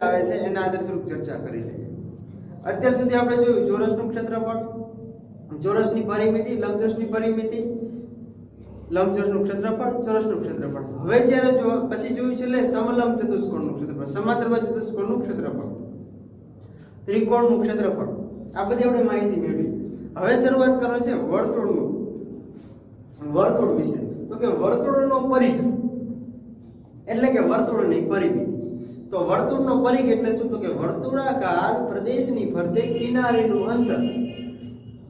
આવે છે એના આધારે થોડીક ચર્ચા કરી લઈએ। અત્યાર સુધી આપણે જોયું ચોરસનું ક્ષેત્રફળ, ચોરસની પરિમિતિ, લંબચોરસની પરિમિતિ, લંબચોરસનું ક્ષેત્રફળ, ચોરસનું ક્ષેત્રફળ। હવે જ્યારે પછી જોયું છે એટલે સમલંબ ચતુષ્કોણનું ક્ષેત્રફળ, સમાંતરબાજુ ચતુષ્કોણનું ક્ષેત્રફળ, ત્રિકોણનું ક્ષેત્રફળ, આ બધી આપણે માહિતી મેળવી। હવે શરૂઆત કરવાની છે વર્તુળનું, વર્તુળ વિશે। તો કે વર્તુળનો પરિઘ એટલે કે વર્તુળની પરિમિતિ। તો વર્તુળનો પરિઘ એટલે શું? તો કે વર્તુળાકાર પ્રદેશની ફરતે કિનારીનું અંતર,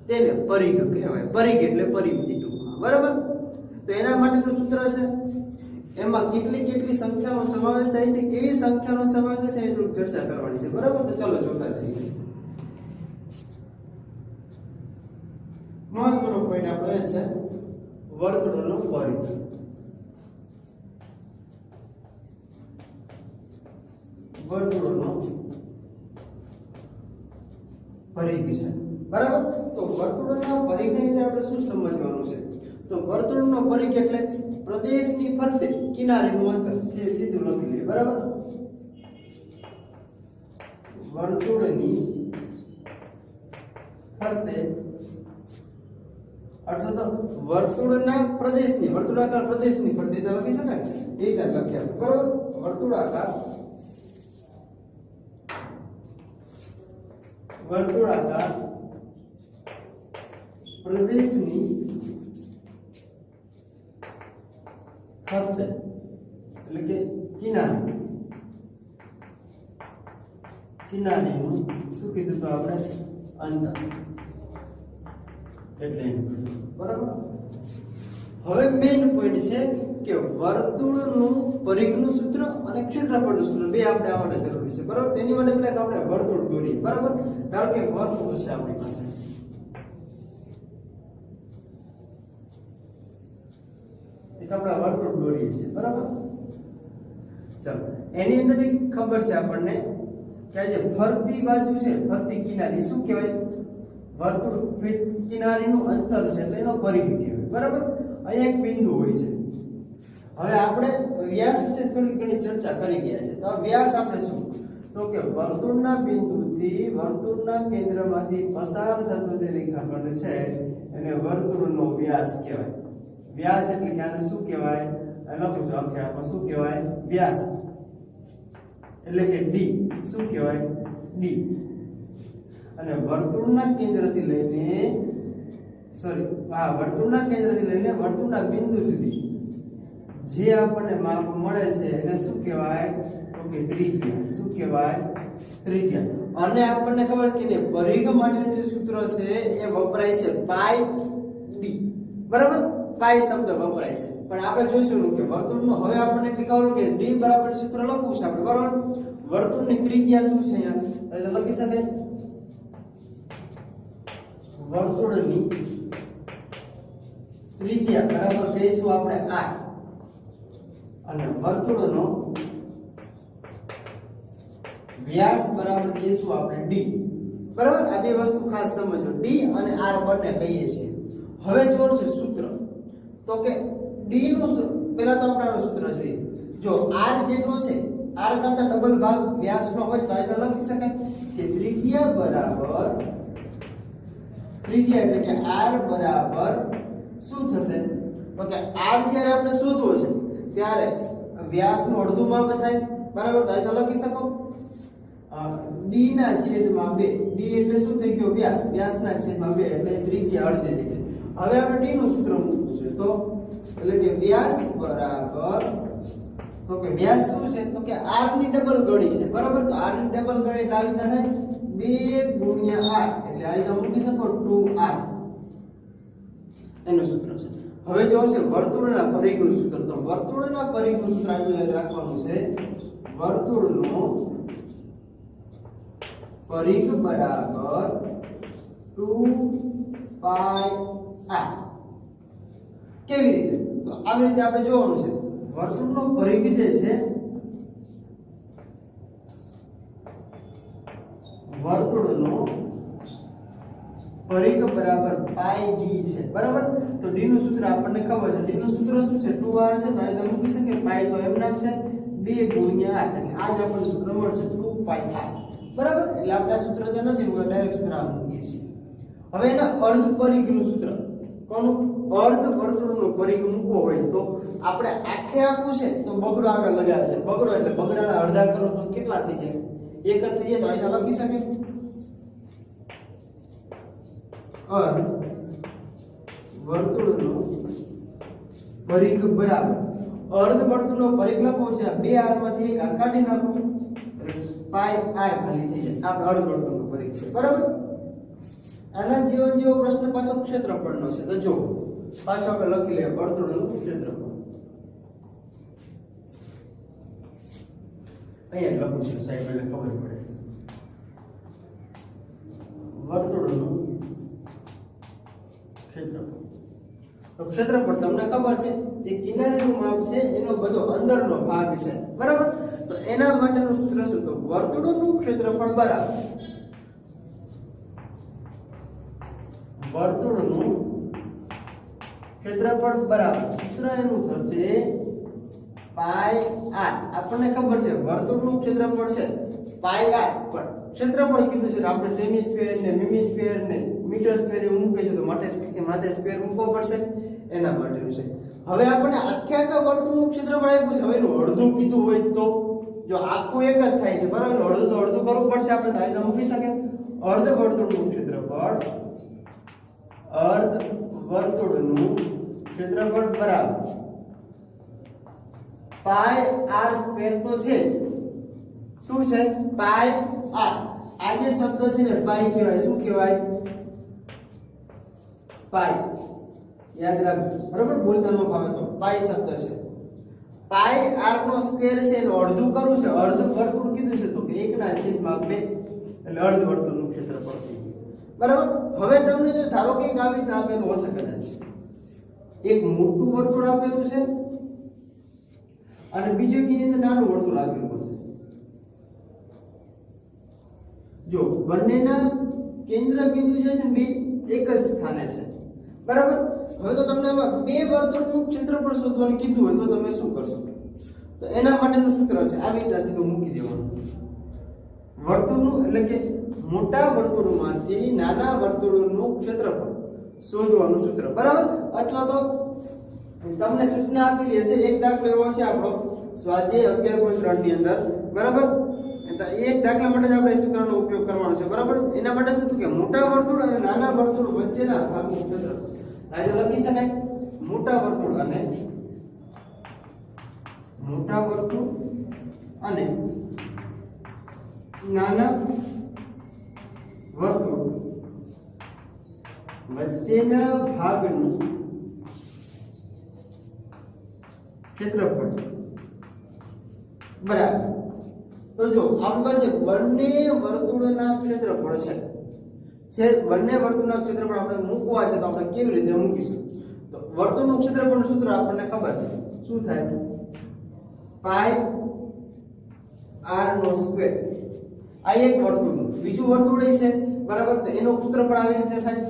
તેને પરિઘ કહેવાય। પરિઘ એટલે પરિમિતિ ટૂંકમાં, બરાબર? તો એના માટેનું સૂત્ર છે, એમાં કેટલી સંખ્યાનો સમાવેશ થાય છે, કેવી સંખ્યાનો સમાવેશ થાય છે એની થોડીક ચર્ચા કરવાની છે, બરાબર? તો ચલો જોતા જઈએ। મહત્વનો પોઈન્ટ આપણો એ છે વર્તુળનો પરિઘ। વર્તુળનો પરિઘ છે, બરાબર? તો વર્તુળના પરિઘની અંદર આપણે શું સમજવાનું છે? તો વર્તુળનો પરિઘ એટલે પ્રદેશની ફરતે કિનારીનું અંતર, સીધું લખી લઈએ, બરાબર? વર્તુળની ફરતે અર્થાત વર્તુળના પ્રદેશની, વર્તુળાકાર પ્રદેશની ફરતે લખી શકાય એ રીતે લખ્યા, બરાબર? વર્તુળાકાર પ્રદેશની ફરતે એટલે કે કિનારીનું શું કીધું તો આપણે? અંતર, એટલે બરાબર? હવે મેઈન પોઈન્ટ છે કે વર્તુળનું પરિઘનું સૂત્ર અને ક્ષેત્રફળનું સૂત્ર બે આપણે આ માટે જરૂરી છે, બરાબર? તેની માટે પહેલા આપણે વર્તુળ દોરીએ, બરાબર? ધારો કે વર્તુળ છે આપણી પાસે, એક આપણે વર્તુળ દોરીએ છીએ, બરાબર? ચલો, એની અંદર ખબર છે આપણને કે આ જે ફરતી બાજુ છે, ફરતી કિનારી શું કહેવાય? વર્તુળ કિનારીનું અંતર છે એટલે એનો પરિઘ કહેવાય, બરાબર? અહીંયા એક બિંદુ હોય છે। હવે આપણે વ્યાસ વિશે થોડી ઘણી ચર્ચા કરી ગયા છે, તો આ વ્યાસ આપણે શું? તો કે વર્તુળના બિંદુથી વર્તુળના કેન્દ્રમાંથી પસાર થતો જે રેખાખંડ છે એને વર્તુળનો વ્યાસ કહેવાય। વ્યાસ એટલે કે આને શું કહેવાય? લખું છું આખે આખો, શું કહેવાય? વ્યાસ એટલે કે ડી, શું કહેવાય? ડી। અને વર્તુળના કેન્દ્રથી લઈને વર્તુળના બિંદુ સુધી જે આપણને માપ મળે છે એને શું કહેવાય? તો કે ત્રિજ્યા। શું કહેવાય? ત્રિજ્યા। અને આપણને ખબર છે કે પરિઘ માટેનું જે સૂત્ર છે એ વપરાય છે પાઈ ડી, બરાબર? પાઈ શબ્દ વપરાય છે, પણ આપણે જોઈશું કે વર્તુળનો હવે આપણને એટલી ખબર કે ડી બરાબર સૂત્ર લખવું છે આપણે, બરાબર? વર્તુળની ત્રિજ્યા શું છે અહીંયા? એટલે લખી શકાય વર્તુળની ત્રિજ્યા બરાબર કહીશું આપણે r, અને વર્તુળનો વ્યાસ બરાબર કહીશું આપણે d, બરાબર? આ બે વસ્તુ ખાસ સમજો, d અને r બંને કહીએ છીએ। હવે જોવાનું છે સૂત્ર, તો કે d નું પહેલા તો આપણે સૂત્ર જોઈએ। જો r જેટલો છે, r કરતા ડબલ ભાગ વ્યાસનો હોય તો આ લખી શકાય કે ત્રિજ્યા બરાબર, ત્રિજ્યા એટલે કે r બરાબર શું થશે? તો કે r જ્યારે આપણે શોધવો છે ત્યારે વ્યાસનું અડધું માપ થાય, બરાબર? તો આ લખી શકો d ના છેદમાં 2, d એટલે શું થઈ ગયો? વ્યાસ, વ્યાસના છેદમાં 2 એટલે ત્રિજ્યા અડધી થઈ ગઈ। હવે આપણે d નું સૂત્ર મૂકવું છે, તો એટલે કે વ્યાસ બરાબર, તો કે વ્યાસ શું છે? તો કે r ની ડબલ ગણી છે, બરાબર? તો r ની ડબલ ગણી એટલે આવી થાય 2 * r, એટલે આ રીતે મૂકી શકો 2r, એનું સૂત્ર છે। હવે જો છે વર્તુળના પરિઘનું સૂત્ર, તો વર્તુળના પરિઘનું સૂત્ર આપણે યાદ રાખવાનું છે, વર્તુળનો પરિઘ બરાબર 2πr। કેવી રીતે? તો આવી રીતે આપણે જોવાનું છે, વર્તુળનો પરિઘ જે છે, વર્તુળનો પરિઘ બરાબર પાઈ ડી છે, બરાબર? તો ડી નું સૂત્ર આપણને ખબર છે, ડી નું સૂત્ર શું છે? 2r છે, તો અહીં મૂકી શકીએ, પાઈ તો એમ નામ છે 2 * r, એટલે આ જ આપણને સૂત્ર મળશે 2πr। 2πr બરાબર. એટલે આપણે આ સૂત્ર જે નથી મૂકવું, ડાયરેક્ટ સૂત્ર આ મૂકીએ છીએ. હવે એના અર્ધ પરિઘનું સૂત્ર કોનું? અર્ધ વર્તુળનું પરિઘ મૂકવો હોય તો આપણે આખે આખું છે તો બગડો આગળ લગાવે છે. બગડો એટલે બગડાના અડધા કરો તો કેટલા થઈ જાય? એક જ થઈ જાય. તો અહીંયા લખી શકે અર્ધ વર્તુળનો પરિઘ બરાબર અર્ધ વર્તુળનો પરિઘ લખવો છે. બે આર માંથી એક આર કાઢી નાખો પાઈ આર ખાલી થઈ જાય. આપણે અર્ધ વર્તુળનો પરિઘ છે બરાબર. આના જેવો પ્રશ્ન પાછો ક્ષેત્રફળનો છે. તો જો પાછો આપણે લખી લઈએ વર્તુળનું ક્ષેત્રફળ. અહીંયા લખું છું સાઈડ એટલે ખબર પડે. વર્તુળનું ક્ષેત્રફળ. તો ક્ષેત્રફળ તમને ખબર છે જે કિનારીનું માપ છે એનો બધો અંદરનો ભાગ છે બરાબર. તો એના માટેનું સૂત્ર શું? તો વર્તુળનું ક્ષેત્રફળ બરાબર વર્તુળનું ક્ષેત્રફળ બરાબર સૂત્ર એનું થશે પાઈ આર. આપણને ખબર છે વર્તુળનું ક્ષેત્રફળ છે પાઈ આર, પણ ક્ષેત્રફળ કીધું છે આપણે સેમી સ્ક્વેર ને મિમી સ્ક્વેર ને મીટર સ્ક્વેર એવું મૂકે છે તો માથે સ્ક્વેર મૂકવો પડશે એના માટેનું છે. હવે આપણે આખા વર્તુળનું ક્ષેત્રફળ આપ્યું છે. હવે એનું અડધું કીધું હોય તો જો આખું એક જ થાય છે બરાબર, અડધું તો અડધું કરવું પડશે. આપણે તો અહીંયા મૂકી શકે અર્ધ વર્તુળનું ક્ષેત્રફળ બરાબર પાઈ આર સ્ક્વેર તો છે જ. શું છે? પાઈ આર. આ જે શબ્દ છે ને પાઈ કહેવાય. શું કહેવાય? પાઈ. યાદ રાખજો બરાબર, બોલતા ન ફાવે તો પાઈ શબ્દ છે. પાઈ આર નો સ્ક્વેર છે એનું અડધું કરવું છે. અર્ધ વર્તુળ કીધું છે તો 1/2 એટલે અર્ધ વર્તુળનું ક્ષેત્રફળ થઈ ગયું બરાબર. હવે તમને જો ધારો કે એક આવી રીતના આપેલું હશે, કદાચ એક મોટું વર્તુળ આપેલું છે અને બીજું એની અંદર નાનું વર્તુળ આપેલું હશે. જો બંનેના કેન્દ્ર બિંદુ જે છે ને એક જ સ્થાને છે બરાબર. હવે તો તમને આમાં બે વર્તુળનું ક્ષેત્રફળ શોધવાનું કીધું હોય તો તમે શું કરશો? તો એના માટેનું સૂત્ર છે આવી રીતના સીધું મૂકી દેવાનું. વર્તુળનું એટલે કે મોટા વર્તુળમાંથી નાના વર્તુળનું ક્ષેત્રફળ શોધવાનું સૂત્ર બરાબર. અથવા તો તમને સૂચના આપેલી હશે, એક દાખલો એવો છે આપણો સ્વાધ્યાય 11.3 ની અંદર બરાબર. તો એક દાખલા માટે જ આપણે સૂત્રનો ઉપયોગ કરવાનો છે બરાબર. એના માટે શું કે મોટા વર્તુળ અને નાના વર્તુળ વચ્ચેના ભાગનું ક્ષેત્રફળ અહીં લખી શકાય મોટા વર્તુળ અને નાના વર્તુળ વચ્ચેના ભાગનું ક્ષેત્રફળ બરાબર. તો જો આપણી પાસે બંને વર્તુળના ક્ષેત્રફળ છે બંને વર્તુળના ક્ષેત્રફળ આપણે મૂકવા છે તો આપણે કેવી રીતે મૂકીશું? તો વર્તુળનું ક્ષેત્રફળનું સૂત્ર આપણને ખબર છે. શું થાય? પાઈ આર નો સ્ક્વેર. આ એક વર્તુળનું, બીજું વર્તુળ છે બરાબર. તો એનું ક્ષેત્રફળ આવી રીતે થાય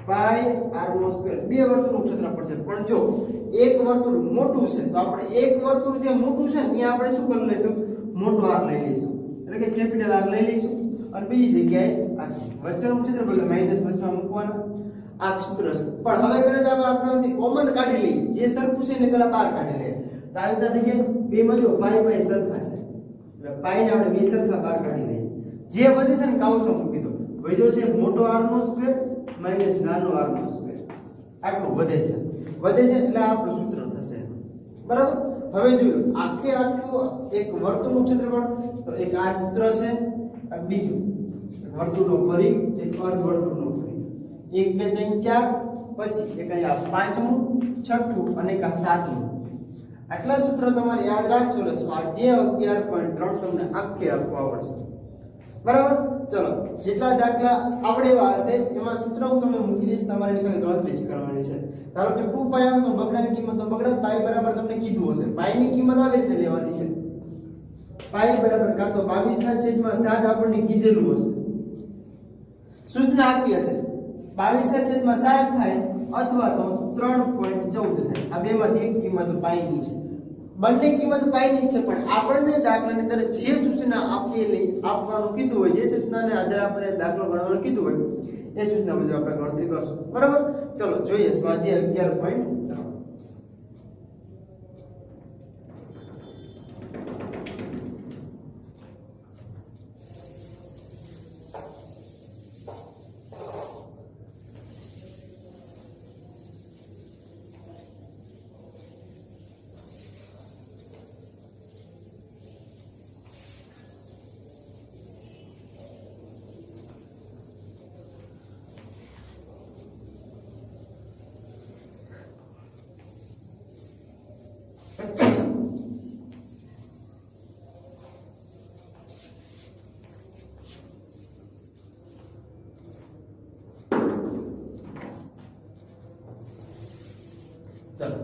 પાઈ આર નો સ્ક્વેર. બે વર્તુળનું ક્ષેત્રફળ છે, પણ જો એક વર્તુળ મોટું છે તો આપણે એક વર્તુળ જે મોટું છે ત્યાં આપણે શું કરી લઈશું? મોટો આર લઈ લઈશું, એટલે કે કેપિટલ આર લઈ લઈશું. અને બીજી જગ્યાએ આ વચ્ચેનું ક્ષેત્રફળ માઈનસ વચમાં મૂકવાનું આ સૂત્ર છે. પણ હવે કદાચ આપણે કોમન કાઢી લઈએ, જે સરખું છે ને પેલા બહાર કાઢી લઈએ તો આવી રીતે થઈ ગયા બે માં જો પાઈ સરખા છે એટલે પાઈ ને આપણે બે સરખા બહાર કાઢી લઈએ. જે વધે છે ને કાઉન્સમાં મૂકી દો. વધ્યો છે મોટો આર નો સ્ક્વેર માઈનસ નાનો આર નો સ્ક્વેર. આટલું વધે છે એટલે આપણું સૂત્ર થશે બરાબર. હવે જોયું આખું એક વર્તુળનું ક્ષેત્રફળ તો એક આ સૂત્ર છે, બીજું વર્તુળનો પરિઘ, એક અર્ધ વર્તુળનો પરિઘ, 1 2 3 4 પછી એક અહીંયા પાંચમું, છઠ્ઠું અને એક આ સાતમું. આટલા સૂત્ર તમારે યાદ રાખજો એટલે સ્વાધ્યાય 11.3 તમને આખે આખું આવડશે બરાબર. ચલો જેટલા દાખલા આવડે એવા હશે એમાં સૂત્ર હું તમને મૂકી દઈશ, તમારે એની ખાલી ગણતરી જ કરવાની છે. ધારો કે 2π આવે તો બગડાની કિંમત તો બગડા પાઈ બરાબર તમને કીધું હશે. પાઈ ની કિંમત આવી રીતે લેવાની છે. પાઈ બરાબર કાં તો 22/7 આપણને કીધેલું હશે, સૂચના આપી હશે 22/7 થાય અથવા તો 3.14 થાય. આ બેમાંથી એક કિંમત પાઈ ની છે બંને કિંમત પાઈની જ છે, પણ આપણને દાખલાની અંદર જે સૂચના આપેલી આપવાનું કીધું હોય, જે સૂચનાને આધારે આપણે દાખલો ગણવાનું કીધું હોય એ સૂચના મુજબ આપણે ગણતરી કરશું. બરાબર? ચલો જોઈએ સ્વાધ્યાય 11.3. ચલો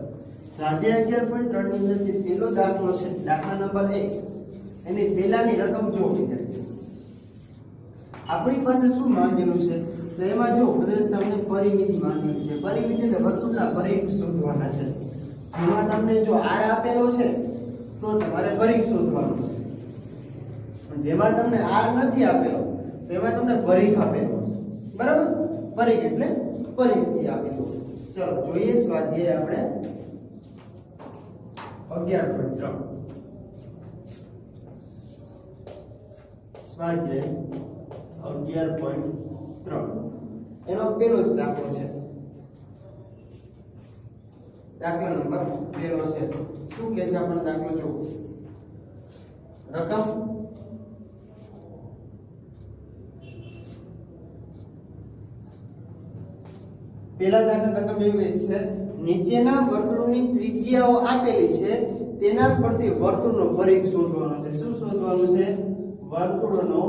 સ્વાધ્યાય 11.3 ની અંદર જે પહેલો દાખલો છે, દાખલા નંબર 1, એની પહેલાની રકમ જો વિદ્યાર્થી આપણી પાસે શું માંગેલું છે, તો એમાં જો પ્રદેશ તમને પરિમિતિ માંગેલી છે. પરિમિતિ એટલે વર્તુળના પરિઘ શોધવાના છે. જેમાં તમને જો r આપેલો છે તો તમારે પરિઘ શોધવાનું છે, પણ જેમાં તમને r નથી આપેલો તો એમાં તમને પરિઘ આપેલો છે. બરાબર? પરિઘ એટલે પરિમિતિ આપેલું છે. ચલો જોઈએ સ્વાધ્યાય આપણે 11.3. સ્વાધ્યાય 11.3 એનો પહેલો જ દાખલો છે. દાખલા નંબર પહેલો છે. શું કહે છે આપણો દાખલો? જો રકમ પહેલા દાખલા રકમ એવી છે, નીચેના વર્તુળની ત્રિજ્યાઓ આપેલી છે, તેના પરથી વર્તુળનો પરિઘ શોધવાનો છે. શું શોધવાનું છે? વર્તુળનો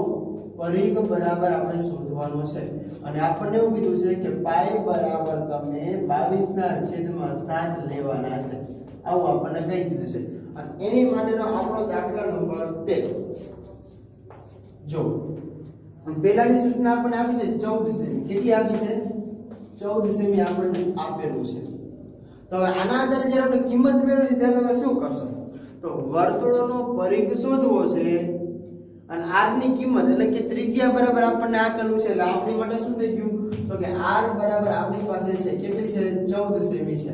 પરિઘ બરાબર આપણે શોધવાનો છે. અને આપણને એવું કીધું છે કે પાઈ બરાબર તમે 22/7 લેવાના છે. આવું આપણને કહી દીધું છે. અને એની માટેનો આપણો દાખલા નંબર 2 જો પહેલાની સૂચના આપણને આપી છે 14 સેમી. કેટલી આપી છે? 14 સેમી આપણને આપેલું છે. તો હવે આના આધારે જ્યારે આપણે કિંમત મેળવવી ત્યારે તમે શું કરશો? તો વર્તુળનો પરિઘ શોધવો છે અને r ની કિંમત એટલે કે ત્રિજ્યા બરાબર આપણને આપેલું છે, એટલે આપણી માટે શું થઈ ગયું? તો કે r બરાબર આપણી પાસે છે કેટલી છે? 14 સેમી છે.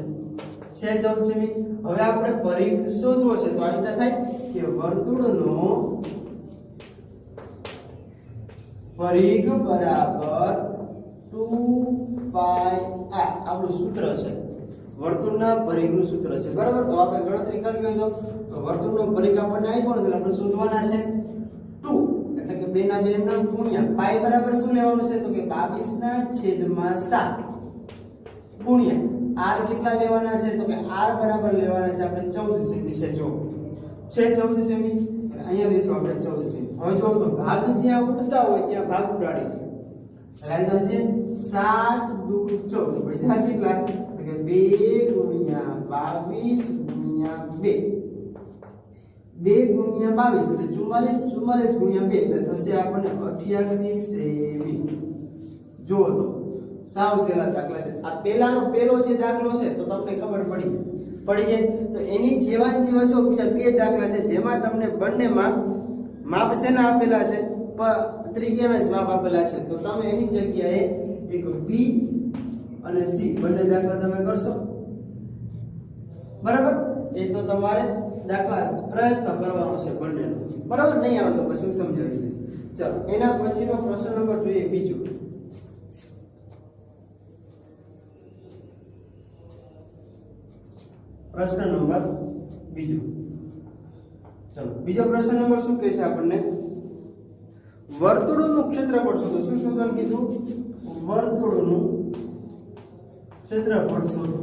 14 સેમી. હવે આપણે પરિઘ શોધવો છે, તો આ રીતે થાય કે વર્તુળનો પરિઘ બરાબર 2πr આપણું સૂત્ર છે. વર્તુળના પરિઘનું સૂત્ર છે. બરાબર? તો આપણે ગણતરી કરવી હોય તો વર્તુળનો પરિઘ આપણને આપ્યો એટલે આપણે શોધવાના છે 2 એટલે કે 2 ના 2 ના ગુણ્યા પાઈ બરાબર શું લેવાનું છે? તો કે 22/7 ગુણ્યા r કેટલા લેવાના છે? તો કે r બરાબર લેવાના છે આપણે 14 સેમી છે. જો છે 14 સેમી, અહીંયા લઈશું આપણે 14 સેમી. હવે જો તો ભાગ જ્યાં ઉડતા હોય ત્યાં ભાગ ઉડાડી દઈએ. રાઈટ છે 7 2 14 બધા કેટલા? તો કે 2 ગુણ્યા 22 ગુણ્યા 2 2 ગુણ્યા 22 એટલે 44 44 ગુણ્યા 2 એટલે થશે આપણને 88 સેમી. જો તો સાવ સહેલા દાખલા છે. આ પહેલો જે દાખલો છે તો તમને ખબર પડી જાય. તો એની જેવા જો બીજા બે દાખલા છે જેમાં તમને બંનેમાં માપ શેના આપેલા છે? ત્રિજ્યાના જ માપ આપેલા છે. તો તમે એની જગ્યાએ એક b અને c બંને દાખલા તમે કરશો. બરાબર? એ તો તમારે દાખલા પ્રયત્ન કરવાનો છે બંનેનો. બરાબર? નહીં આવે તો પછી હું સમજાવી દઈશ. ચલો એના પછીનો પ્રશ્ન નંબર જોઈએ બીજો. પ્રશ્ન નંબર બીજો. ચલો બીજો પ્રશ્ન નંબર શું કહે છે આપણને? વર્તુળનું ક્ષેત્રફળ શોધો. શું શોધવાનું કીધું? વર્તુળનું ક્ષેત્રફળ શોધો.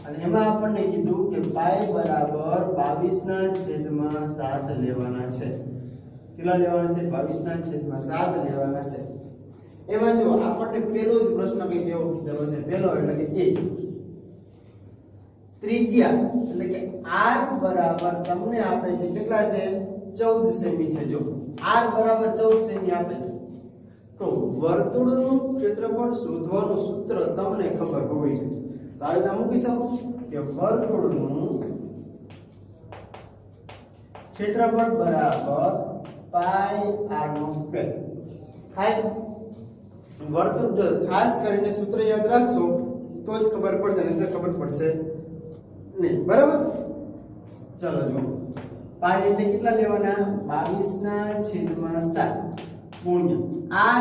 અને એમાં આપણને કીધું કે પાઈ બરાબર 22/7 લેવાના છે. કેટલા લેવાના છે? 22/7 લેવાના છે. એમાં જો આપણને પહેલો જ પ્રશ્ન કઈ કેવો કીધો છે? પહેલો એટલે કે a ત્રિજ્યા એટલે કે r બરાબર તમને આપે છે કેટલા છે? 14 સેમી છે. જો r બરાબર 14 સેમી આપે છે તો વર્તુળનું ક્ષેત્રફળ શોધવાનું સૂત્ર તમને ખબર હોવી જોઈએ. તો આ રીતે મૂકી શકો કે વર્તુળનું ક્ષેત્રફળ બરાબર પાઈ r નો સ્ક્વેર થાય. વર્તુળ જો ખાસ કરીને સૂત્ર યાદ રાખશો તો જ ખબર પડશે, નહીં તો ખબર પડશે નહીં. બરાબર. ચલો જો પાઈ એટલે કેટલા લેવાના? 22/7 ગુણ્યા r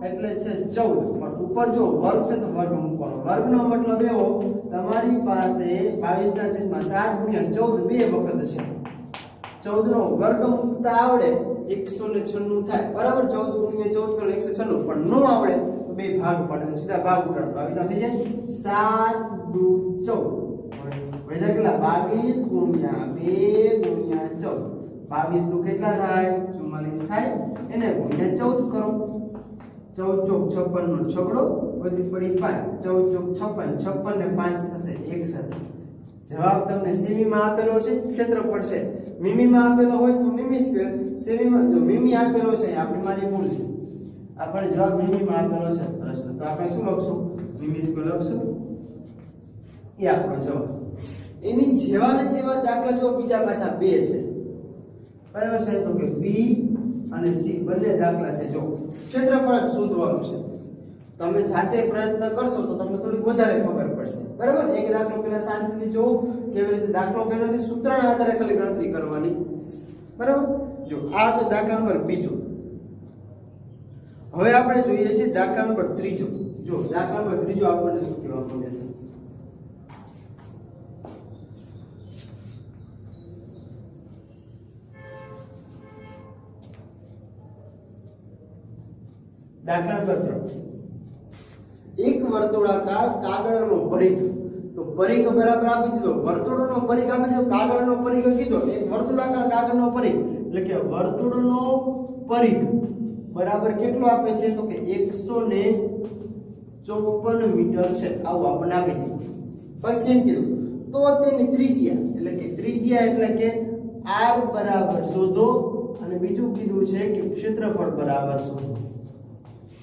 એટલે છે 14. પણ ઉપર જો વર્ગ છે તો વર્ગ મૂકવાનો. વર્ગનો મતલબ એવો તમારી પાસે 22/7 ગુણ્યા 14 બે વખત છે. 14 નો વર્ગ મૂકતા આવડે 196 થાય. બરાબર. 14 ગુણ્યા 14 કરો 196. પણ નો આવડે તો બે ભાગ પડે તો સીધા ભાગ ઉડાડો. આવી થઈ જાય 7 દુ 14. વૈધા કેટલા? 22 ગુણ્યા 2 ગુણ્યા 14. 22 દુ કેટલા થાય? 44 થાય. એને ગુણ્યા 14 કરો. 14 ચોક 56 નો છગડો વધી પડી 5. 14 ચોક 56. 56 ને 5 થશે 61. જવાબ તમને સેમી માં આપેલો છે, ક્ષેત્રફળ છે. મીમી માં આપેલો હોય તો મીમી સ્ક્વેર. સેમી માં જો મીમી આપેલો છે, આપણી મારી ભૂલ છે. આપણે જવાબ મીમી માં આપેલો છે પ્રશ્ન, તો આપણે શું લખશું? મીમી સ્ક્વેર લખશું. એ આપણો જવાબ. એની જેવા ને જેવા દાખલા જો બીજા પાછા બે છે. કયો છે? તો કે B અને C બંને દાખલા છે. જો ક્ષેત્રફળ શોધવાનું છે. તમે જાતે પ્રયત્ન કરશો તો તમને થોડી વધારે ખબર પડશે. બરાબર. એક દાખલો પેલા શાંતિથી જો કેવી રીતે દાખલો કર્યો છે, સૂત્રના આધારે ખાલી ગણતરી કરવાની. બરાબર. જો આ તો દાખલા નંબર બીજો. હવે આપણે જોઈએ છે દાખલા નંબર ત્રીજો. જો દાખલા નંબર ત્રીજો આપણને શું કહેવા માંગે છે? દાખલા નંબર 3. એક વર્તુળાકાર કાગળનો પરિઘ. તો પરિઘ બરાબર આપી દીધો, વર્તુળનો પરિઘ આપી દીધો, કાગળનો પરિઘ કીધો. એક વર્તુળાકાર કાગળનો પરિઘ એટલે કે વર્તુળનો પરિઘ બરાબર કેટલો આપે છે? તો કે 154 મીટર છે. આવું આપણને આપી દીધું. પછી એમ કીધું તો તેની ત્રિજ્યા એટલે કે ત્રિજ્યા એટલે કે r બરાબર શોધો, અને બીજું કીધું છે કે ક્ષેત્રફળ બરાબર શોધો.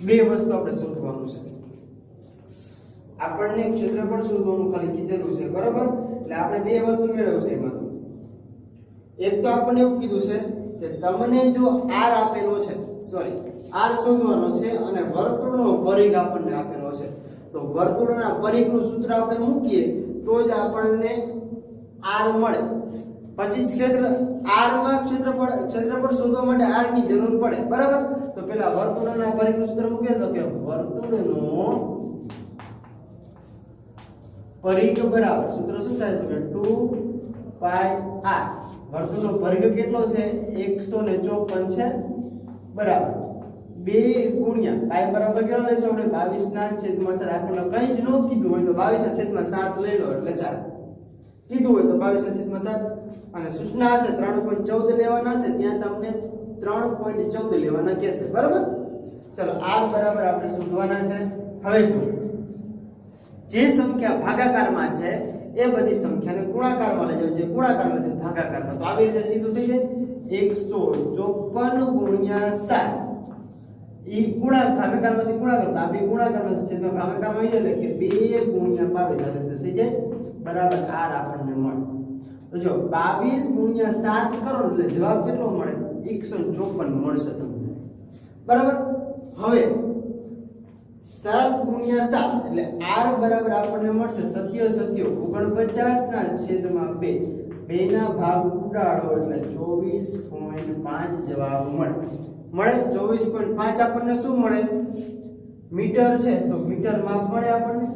બે વસ્તુ આપણે શોધવાનું છે. આપણને ક્ષેત્રફળ શોધવાનું ખાલી કીધેલું છે. બરાબર. એટલે આપણે બે વસ્તુ મેળવશે એમાં. એક તો આપણને એવું કીધું છે કે તમને જો r આપેલો છે, સોરી r શોધવાનો છે, અને વર્તુળનો પરિઘ આપણને આપેલો છે. તો વર્તુળના પરિઘનું સૂત્ર આપણે મૂકીએ તો જ આપણને r મળે. પછી ક્ષેત્ર r માં ક્ષેત્રફળ શોધવા માટે r ની જરૂર પડે. બરાબર. તો પેલા વર્તુળના પરિઘનું સૂત્ર મૂકીએ તો કે વર્તુળનો પરિઘ બરાબર સૂત્ર શું થાય? તો કે 2 પાઈ r. વર્તુળનો પરિઘ કેટલો છે? 154 છે. બરાબર. 2 ગુણ્યા પાઈ બરાબર કેટલો લઈશું આપણે? 22/7. આપણને કંઈ જ ન કીધું હોય તો 22/7 લઈ લો એટલે 4. કીધું હોય તો 22/7. અને સૂચના હશે 3.14 લેવાના છે, ત્યાં તમને 3.14 લેવાના કહેશે. બરાબર. ચલો r બરાબર આપણે શોધવાના છે. હવે જો જે સંખ્યા ભાગાકારમાં છે એ બધી સંખ્યાને ગુણાકારમાં લઈ જાવ. જે ગુણાકારમાં છે ભાગાકારમાં, તો આવી રીતે સીધું થઈ જાય 154 ગુણ્યા 7. ઈ ભાગાકારમાંથી ગુણાકાર, તો આ બે ગુણાકારમાં છે, છેદમાં ભાગાકારમાં આવી જાય એટલે કે 2 ગુણ્યા 22 આવી રીતે થઈ જાય. બરાબર. r આપણને મળે. તો જો 22 ગુણ્યા 7 કરો એટલે જવાબ કેટલો મળે? 154 મળશે તમને. બરાબર. હવે 7 ગુણ્યા 7 એટલે r બરાબર આપણને મળશે 47/49 2 ના ભાગ ઉડાડો એટલે 24.5 જવાબ મળે. 24.5 આપણને શું મળે? મીટર છે તો મીટર માપ મળે આપણને.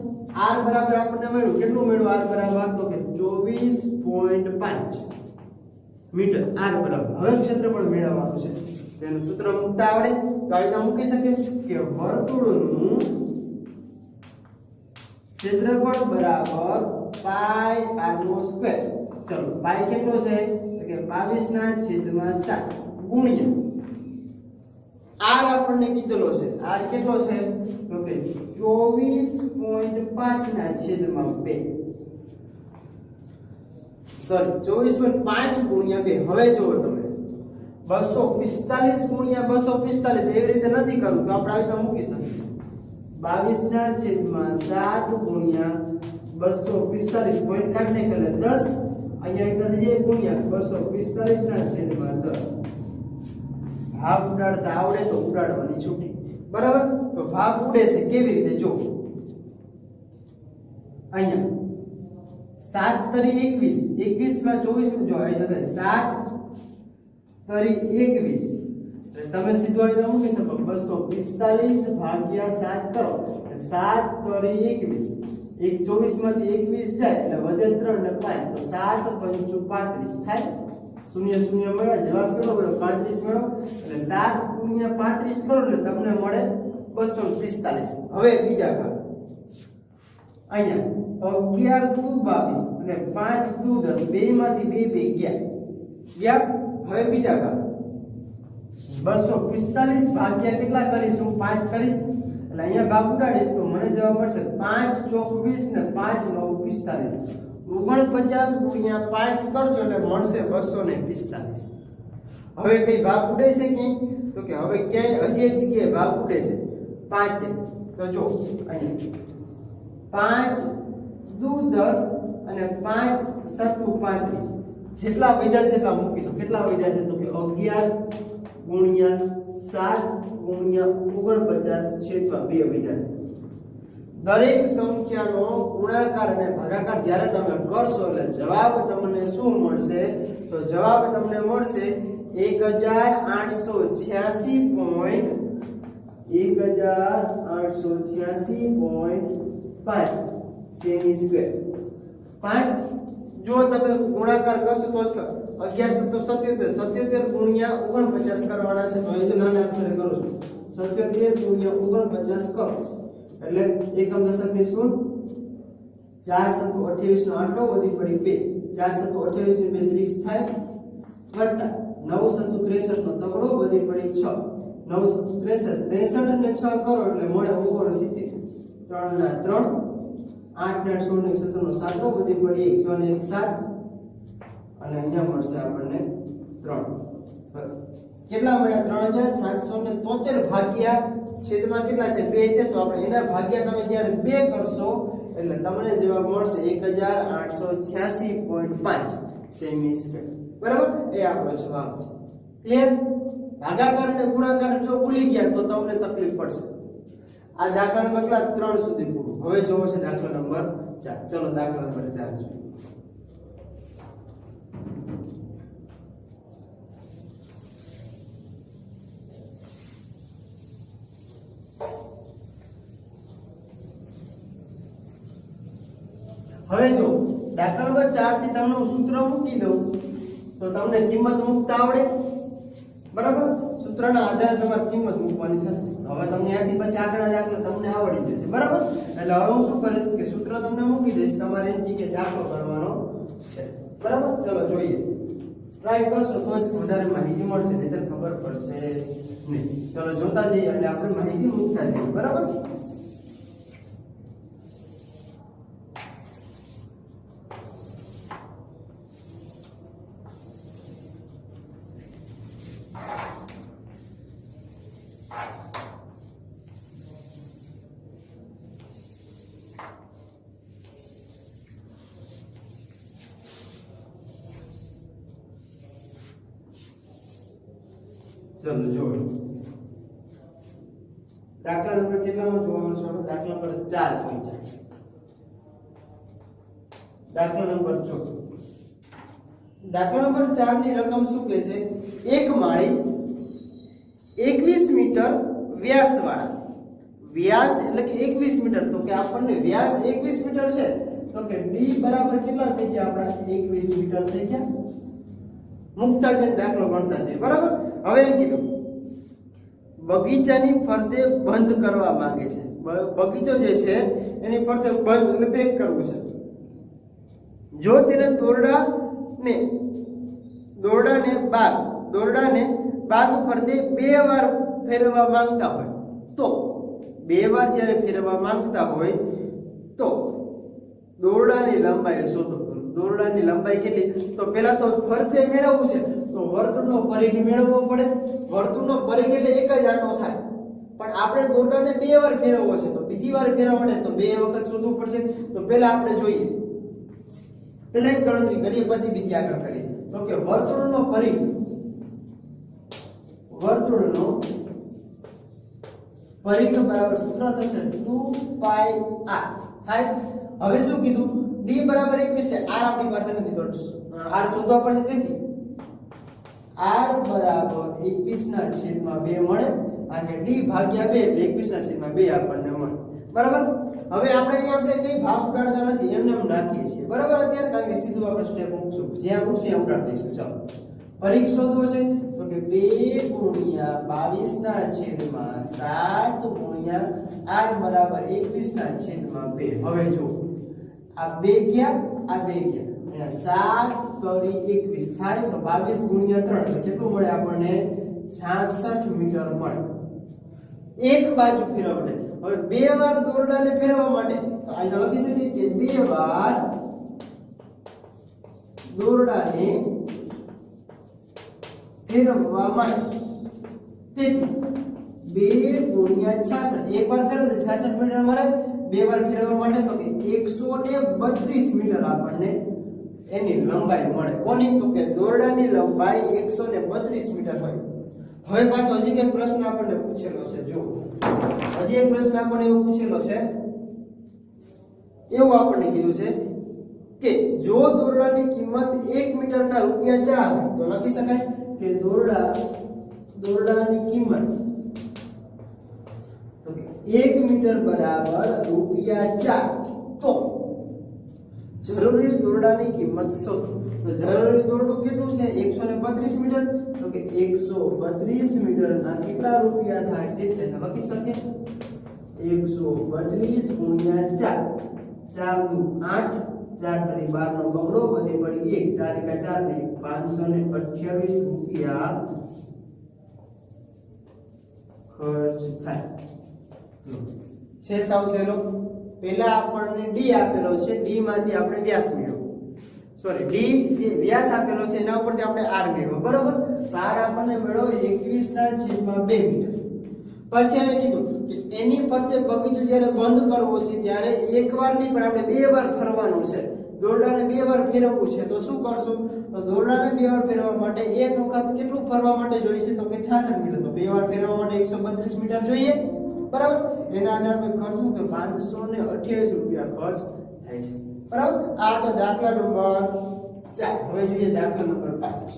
r બરાબર આપણને મળ્યું કેટલું મળ્યું? r બરાબર તો કે 24.5 મીટર r બરાબર. હવે ક્ષેત્રફળ મેળવવાનું છે. તેનું સૂત્ર મૂકતા આવડે તો આ રીતના મૂકી શકીએ કે વર્તુળનું ક્ષેત્રફળ બરાબર પાઈ r નો સ્ક્વેર. ચલો પાઈ કેટલો છે? તો કે 22/7 ગુણ્યા r આપણને કીધેલો છે. r કેટલો છે? તો કે 24.5/2. સોરી 24.5 ગુણ્યા 2. હવે જુઓ તમે 245 ગુણ્યા 245 એવી રીતે નથી કરવું, તો આપણે આવી રીતે મૂકી શકીએ 22/7 ગુણ્યા 245 પોઈન્ટ કાઢને એટલે 10 અહીંયા એક નથી જાય ગુણ્યા 245 ના છેદમાં 10. ભાગ ઉડાડતા આવડે તો ઉડાડવાની છૂટી. બરાબર? તો ભાગ ઉડે છે કેવી રીતે જો. અહીંયા 7 તરી 21, 21 માં 24 જો આવી જશે 7 તરી 21. તમે સીધો અહીં મૂકી શકો 245 ભાગ્યા 7 કરો 7 તરી 21. એક 24 માંથી 21 જાય એટલે વધે 3 ને 5 તો 7 5 35 થાય. શૂન્ય શૂન્ય મળે જવાબ કેટલો મળ્યો 35 મળ્યો. એટલે 7 ગુણ્યા 35 કરો એટલે તમને મળે 245. હવે બીજા ભાગ અહીંયા 11 દુ 22 અને 5 દુ 10 બે માંથી 2 ગયા. હવે બીજા ભાગ 245 ભાગ્યા કેટલા કરીશું 5 કરીશ એટલે અહીંયા ભાગ ઉડાડીશ તો મને જવાબ મળશે 5 ચોક 20 ને 5 9 45. 49 ગુણ્યા 5 કરશો એટલે મળશે 245. હવે કઈ ભાગ ઉડે છે ક્યાંય તો કે હવે ક્યાંય હજી એક જગ્યાએ ભાગ ઉડે છે 5 છે તો જો અહીંયા 5 દુ 10 અને 5 સત્તુ 35 જેટલા વધ્યા છે એટલા મૂકી દો. કેટલા વધ્યા છે તો કે 11 ગુણ્યા 7 ગુણ્યા 49 છેદમાં 2 વધ્યા છે. દરેક સંખ્યાનો ગુણાકાર અને ભાગાકાર જ્યારે તમે કરશો એટલે જવાબ તમને શું મળશે તો જવાબ તમને મળશે 1886.5 સેમી સ્ક્વેર. 5 જો તમે ગુણાકાર કરશો તો 11 77 77 ગુણ્યા 49 કરવાના છે તો અહીં નાના અક્ષરે કરો છો 77 ગુણ્યા 49 કરો એટલે એકમ દશકની શૂન 4 સત્તુ 28 નો આંકડો વધી પડી 2 4 સત્તુ 28 ની 2 30 થાય વત્તા 9 સત્તુ 63 નો તગડો વધી પડી 6 9 સત્તુ 63 63 ને 6 કરો એટલે મળે 69 3 ના 3 8 ને 16 ને 17 નો 7 વધી પડી 1 ને 1 7 અને અહીંયા મળશે આપણને 3. કેટલા મળ્યા 3773 ભાગ્યા છેદમાં કેટલા છે 2 છે તો આપણે એના ભાગ્યા તમે જ્યારે 2 કરશો એટલે તમને જવાબ મળશે 1886.5 સેમી સ્ક્વેર. બરાબર? એ આપણો જવાબ છે. ક્લિયર? ભાગાકાર અને ગુણાકાર જો ભૂલી ગયા તો તમને તકલીફ પડશે. આ દાખલા નંબર 3 સુધી પૂરું. હવે જોવો છે દાખલા નંબર 4. ચલો દાખલા નંબર 4 જોઈએ. હવે જો દાખલા નંબર 4 થી તમને હું સૂત્ર મૂકી દઉં તો તમને કિંમત મૂકતા આવડે. બરાબર? સૂત્રના આધારે તમારે કિંમત મૂકવાની થશે. હવે તમને આથી પછી આગળ દાખલા તમને આવડી જશે. બરાબર? એટલે હવે હું શું કરીશ કે સૂત્ર તમને મૂકી દઈશ તમારે એની જગ્યાએ દાખલો કરવાનો છે. બરાબર? ચલો જોઈએ. ટ્રાય કરશો તો જ વધારે માહિતી મળશે નહીંતર ખબર પડશે નહીં. ચલો જોતા જઈએ અને આપણે માહિતી મૂકતા જઈએ. બરાબર? ચલો જોડો. દાખલા નંબર કેટલામાં જોવાનું છે? દાખલા નંબર 4 હોય છે. દાખલા નંબર 14. દાખલા નંબર 4 ની રકમ શું કહે છે? એક માળી 21 મીટર વ્યાસ વાળા. વ્યાસ એટલે કે 21 મીટર તો કે આપણને વ્યાસ 21 મીટર છે તો કે d બરાબર કેટલા થઈ ગયા આપણા 21 મીટર થઈ ગયા. મુક્તા છે દાખલો ગણતા છે. બરાબર? હવે એમ કીધું બગીચાની ફરતે બંધ કરવા માંગે છે. બગીચો જે છે એની ફરતે બંધ એટલે પેક કરવું છે. જો તેને દોરડાને બાગ ફરતે 2 વાર ફેરવવા માંગતા હોય તો 2 વાર જ્યારે ફેરવવા માંગતા હોય તો દોરડાની લંબાઈ શોધો. દોરડાની લંબાઈ કેટલી? તો પહેલા તો ફરતે મેળવવું છે તો વર્તુળનો પરિઘ મેળવવો પડે. વર્તુળનો પરિઘ એટલે એક જ આંટો થાય પણ આપણે દોરડાને 2 વાર ફેરવવો છે તો બીજી વાર ફેરવવા માટે તો 2 વખત શોધવું પડશે. તો પહેલા આપણે જોઈએ પહેલા એક ગણતરી કરીએ પછી બીજી આગળ કરીએ. તો કે વર્તુળનો પરિઘ, વર્તુળનો પરિઘ બરાબર સૂત્ર થશે 2πr થાય. હવે શું કીધું? d બરાબર 21 છે, r આપણી પાસે નથી તો r શોધવા પડશે. તેથી r બરાબર 21/2 મળે અને d ભાગ્યા 2 એટલે 21/2 આપણને મળે. બરાબર. હવે આપણે અહીંયા આપણે કઈ ભાગ ઉડાડતા નથી, એમને એમ રાખીએ છીએ. બરાબર. અત્યારે કારણ કે સીધું આપણે સ્ટેપ મૂકશું, જ્યાં મૂકશે ત્યાં ઉડાડી દઈશું. ચાલો પરિઘ શોધવો છે તો કે 2 ગુણ્યા 22/7 ગુણ્યા r બરાબર 21/2. હવે જો આ 2 ગયા, આ 2 ગયા, અહીંયા 7 * 21 થાય તો 22 ગુણ્યા 3 એટલે કેટલું મળે આપણને? 66 મીટર મળે. એક બાજુ ફેરવડે. હવે બે વાર દોરડાને ફેરવવા માટે તો અહીંયા લખી શકીએ કે બે વાર દોરડાને ફેરવવા માટે. તેથી 2 ગુણ્યા 66, એક વાર ફેરવો તો 66 મીટર મળે. બે વાર ફેરવવા માટે તો કે 132 મીટર આપણને એની લંબાઈ મળે. કોની? તો કે દોરડાની લંબાઈ 132 મીટર હોય. હવે પાછો હજી એક પ્રશ્ન આપણને પૂછેલો છે. જો હજી એક પ્રશ્ન આપણને એવો પૂછેલો છે, એવું આપણને કીધું છે કે જો દોરડાની કિંમત 1 મીટરના રૂપિયા 4 તો લખી શકાય કે દોરડાની કિંમત તો 1 મીટર બરાબર રૂપિયા 4. તો જરૂરી દોરડાની કિંમત શોધો. તો જરૂરી દોરડું કેટલું છે? 132 મીટર. તો કે 132 મીટરના કેટલા રૂપિયા થાય? તે તેને લખી શકીએ 132 ગુણ્યા 4. 4 દુ 8, 4 તરી 12 નો બગડો, વધે પડી 1, 4 એકા 4 ને 528 રૂપિયા ખર્ચ થાય. છે સાવ સહેલો. પહેલા આપણને d આપેલો છે, d માંથી આપણે વ્યાસ મેળવો. સોરી, d જે વ્યાસ આપેલો છે એના ઉપરથી આપણે r મેળવો. બરોબર. તો r આપણને મેળવો 21/2 મીટર. પછી અમે કીધું કે એની ફરતે બગીચો જ્યારે બંધ કરવો છે ત્યારે એકવાર નહીં પણ આપણે બે વાર ફરવાનું છે. દોરડાને બે વાર ફેરવવું છે તો શું કરશું? તો દોરડાને બે વાર ફેરવવા માટે એક વખત કેટલું ફરવા માટે જોઈશે? તો કે 66 મીટર. તો બે વાર ફેરવવા માટે 132 મીટર જોઈએ. બરાબર. એના આધારે આપણે ખર્ચ તો 528 રૂપિયા ખર્ચ થાય છે. બરાબર. આ તો દાખલા નંબર 4. હવે જોઈએ દાખલા નંબર 5.